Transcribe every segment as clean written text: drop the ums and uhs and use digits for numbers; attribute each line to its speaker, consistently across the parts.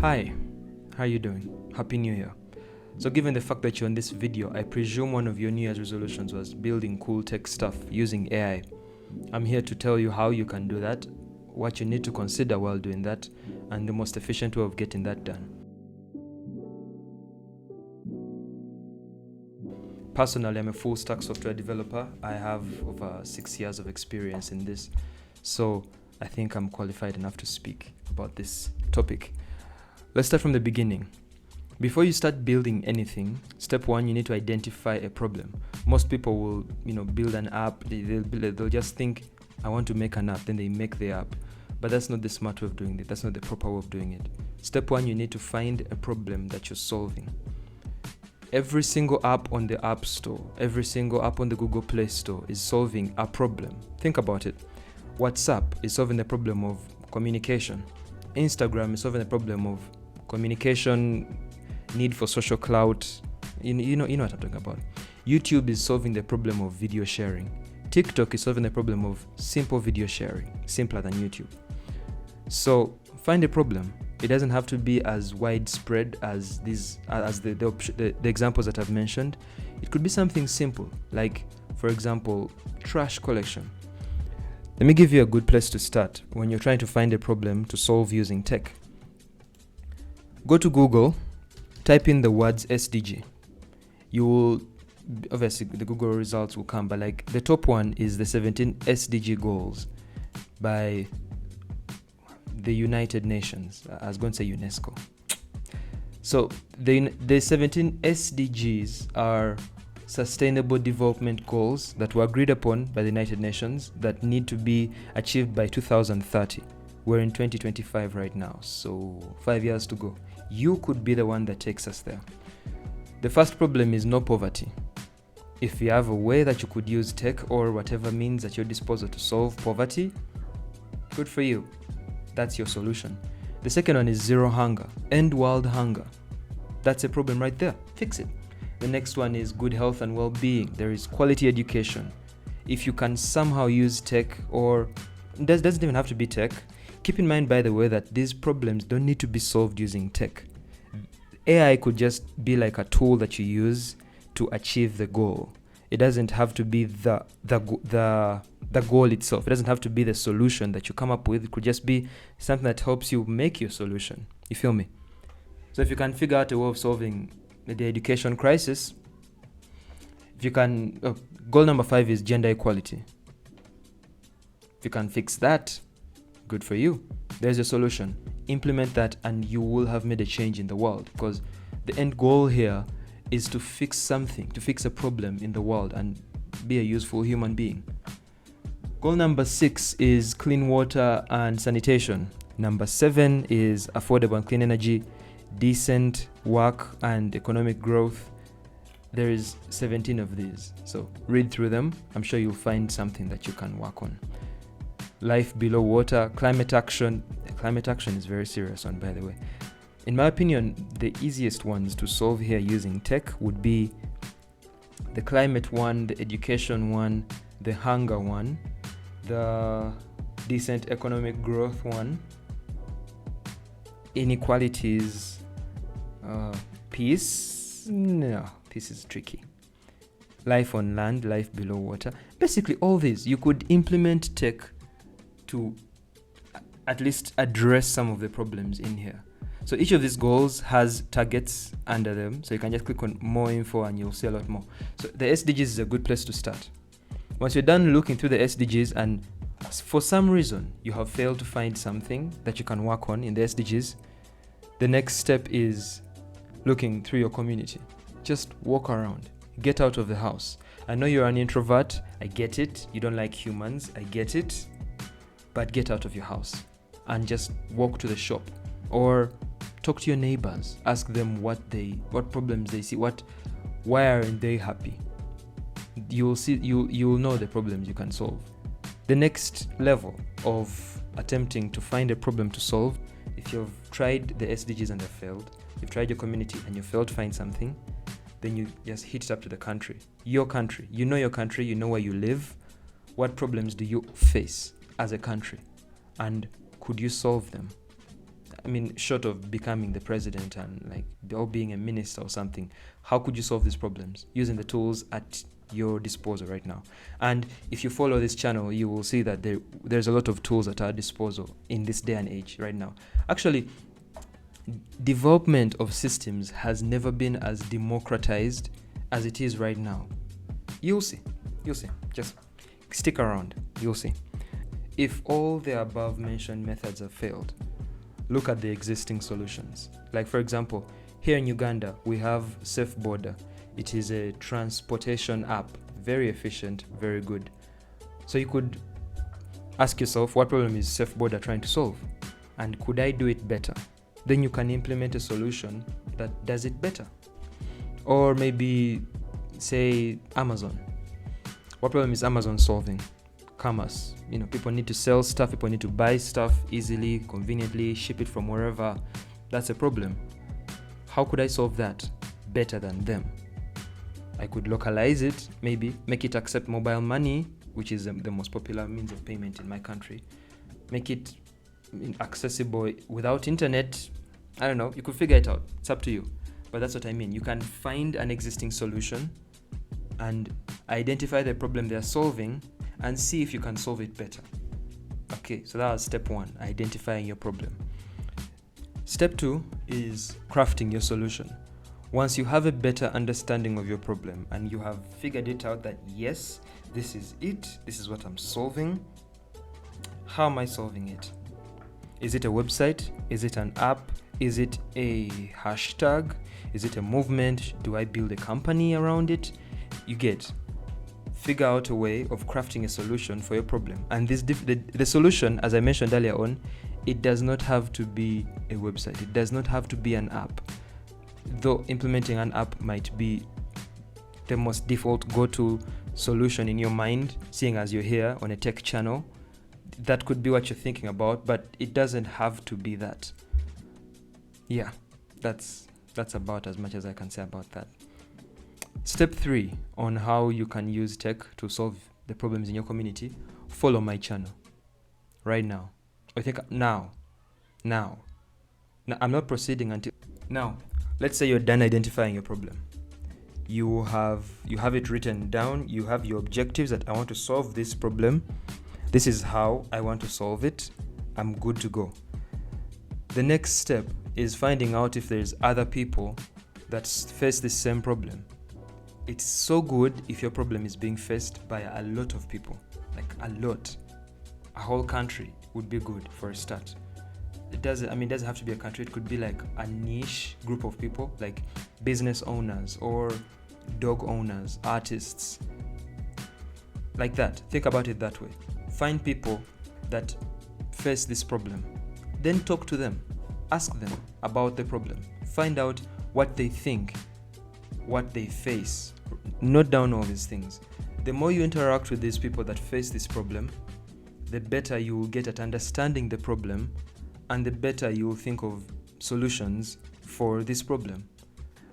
Speaker 1: Hi, how are you doing? Happy New Year. So given the fact that you're on this video, I presume one of your New Year's resolutions was building cool tech stuff using AI. I'm here to tell you how you can do that, what you need to consider while doing that, and the most efficient way of getting that done. Personally, I'm a full stack software developer. I have over 6 years of experience in this, so I think I'm qualified enough to speak about this topic. Let's start from the beginning. Before you start building anything, step one, you need to identify a problem. Most people will, build an app. They'll just think, I want to make an app. Then they make the app. But that's not the smart way of doing it. That's not the proper way of doing it. Step one, you need to find a problem that you're solving. Every single app on the App Store, every single app on the Google Play Store is solving a problem. Think about it. WhatsApp is solving the problem of communication. Instagram is solving the problem of communication, need for social clout. You know what I'm talking about. YouTube is solving the problem of video sharing. TikTok is solving the problem of simple video sharing, simpler than YouTube. So find a problem. It doesn't have to be as widespread as the examples that I've mentioned. It could be something simple, like, for example, trash collection. Let me give you a good place to start when you're trying to find a problem to solve using tech. Go to Google, type in the words SDG. You will, obviously the Google results will come, but like the top one is the 17 SDG goals by the United Nations. I was going to say UNESCO. So the 17 SDGs are sustainable development goals that were agreed upon by the United Nations that need to be achieved by 2030. We're in 2025 right now, so 5 years to go. You could be the one that takes us there. The first problem is no poverty. If you have a way that you could use tech or whatever means at your disposal to solve poverty, good for you. That's your solution. The second one is zero hunger. End world hunger. That's a problem right there. Fix it. The next one is good health and well-being. There is quality education. If you can somehow use tech, or it doesn't even have to be tech. Keep in mind, by the way, that these problems don't need to be solved using tech. AI could just be like a tool that you use to achieve the goal. It doesn't have to be the goal itself. It doesn't have to be the solution that you come up with. It could just be something that helps you make your solution. You feel me? So if you can figure out a way of solving the education crisis, if you can, goal number 5 is gender equality. If you can fix that, good for you. There's a solution. Implement that and you will have made a change in the world, because the end goal here is to fix something, to fix a problem in the world and be a useful human being. Goal number 6 is clean water and sanitation. Number 7 is affordable and clean energy, decent work and economic growth. There is 17 of these. So read through them. I'm sure you'll find something that you can work on. Life below water, climate action. Climate action is a very serious one, by the way. In my opinion, the easiest ones to solve here using tech would be the climate one, the education one, the hunger one, the decent economic growth one, inequalities, peace. No, peace is tricky. Life on land, life below water. Basically, all these, you could implement tech to at least address some of the problems in here. So each of these goals has targets under them. So you can just click on more info and you'll see a lot more. So the SDGs is a good place to start. Once you're done looking through the SDGs and for some reason you have failed to find something that you can work on in the SDGs, the next step is looking through your community. Just walk around. Get out of the house. I know you're an introvert. I get it. You don't like humans. I get it. But get out of your house and just walk to the shop or talk to your neighbors. Ask them what problems they see. Why aren't they happy? You'll know the problems you can solve. The next level of attempting to find a problem to solve, if you've tried the SDGs and they've failed, you've tried your community and you failed to find something, then you just hit it up to the country. Your country. You know your country. You know where you live. What problems do you face as a country? And could you solve them? I mean, short of becoming the president and like or being a minister or something, how could you solve these problems using the tools at your disposal right now? And if you follow this channel, you will see that there's a lot of tools at our disposal in this day and age right now. Actually, development of systems has never been as democratized as it is right now. You'll see. Just stick around. You'll see. If all the above mentioned methods have failed, look at the existing solutions. Like, for example, here in Uganda, we have Safe Border. It is a transportation app, very efficient, very good. So you could ask yourself, what problem is Safe Border trying to solve? And could I do it better? Then you can implement a solution that does it better. Or maybe, say, Amazon. What problem is Amazon solving? Commerce. People need to sell stuff, people need to buy stuff easily, conveniently, ship it from wherever. That's a problem. How could I solve that better than them? I could localize it, maybe make it accept mobile money, which is the most popular means of payment in my country. Make it accessible without internet. I don't know, you could figure it out. It's up to you. But that's what I mean. You can find an existing solution and identify the problem they're solving and see if you can solve it better. Okay, so that was step 1, identifying your problem. Step 2 is crafting your solution. Once you have a better understanding of your problem and you have figured it out that yes, this is it, this is what I'm solving, how am I solving it? Is it a website? Is it an app? Is it a hashtag? Is it a movement? Do I build a company around it? You get. Figure out a way of crafting a solution for your problem. And the solution, as I mentioned earlier on, it does not have to be a website. It does not have to be an app. Though implementing an app might be the most default go-to solution in your mind, seeing as you're here on a tech channel, that could be what you're thinking about, but it doesn't have to be that. Yeah, that's about as much as I can say about that. Step 3 on how you can use tech to solve the problems in your community. Follow my channel right now. I think now. I'm not proceeding until now. Let's say you're done identifying your problem. You have it written down. You have your objectives that I want to solve this problem. This is how I want to solve it. I'm good to go. The next step is finding out if there's other people that face the same problem. It's so good if your problem is being faced by a lot of people, like a lot. A whole country would be good for a start. It doesn't have to be a country. It could be like a niche group of people, like business owners or dog owners, artists, like that. Think about it that way. Find people that face this problem. Then talk to them. Ask them about the problem. Find out what they think, what they face. Note down all these things. The more you interact with these people that face this problem, the better you will get at understanding the problem, and the better you will think of solutions for this problem.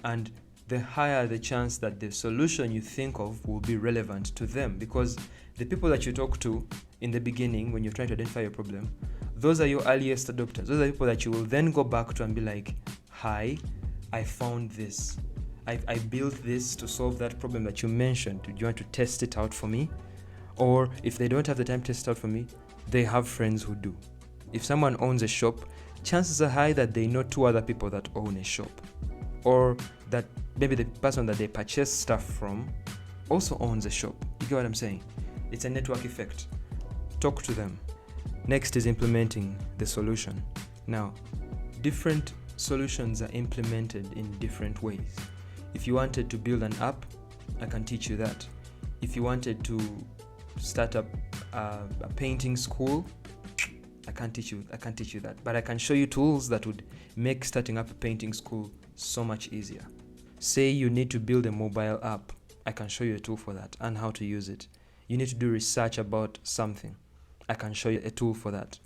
Speaker 1: And the higher the chance that the solution you think of will be relevant to them, because the people that you talk to in the beginning when you're trying to identify your problem, those are your earliest adopters. Those are people that you will then go back to and be like, hi, I found this. I built this to solve that problem that you mentioned. Do you want to test it out for me? Or if they don't have the time to test it out for me, they have friends who do. If someone owns a shop, chances are high that they know 2 other people that own a shop. Or that maybe the person that they purchase stuff from also owns a shop. You get what I'm saying? It's a network effect. Talk to them. Next is implementing the solution. Now, different solutions are implemented in different ways. If you wanted to build an app, I can teach you that. If you wanted to start up a painting school, I can't teach you that. But I can show you tools that would make starting up a painting school so much easier. Say you need to build a mobile app, I can show you a tool for that and how to use it. You need to do research about something, I can show you a tool for that.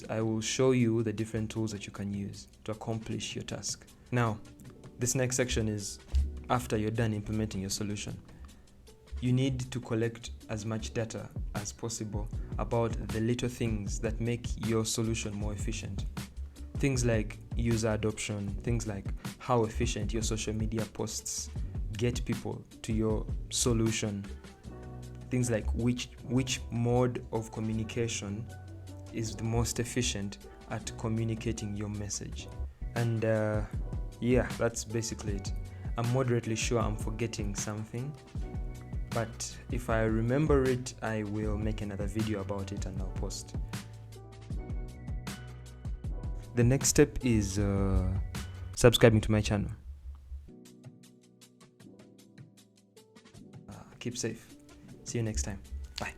Speaker 1: I will show you the different tools that you can use to accomplish your task. Now, this next section is after you're done implementing your solution. You need to collect as much data as possible about the little things that make your solution more efficient. things like user adoption, things like how efficient your social media posts get people to your solution, things like which mode of communication is the most efficient at communicating your message. And yeah, that's basically it. I'm moderately sure I'm forgetting something, but if I remember it, I will make another video about it and I'll post. The next step is subscribing to my channel. Keep safe. See you next time. Bye.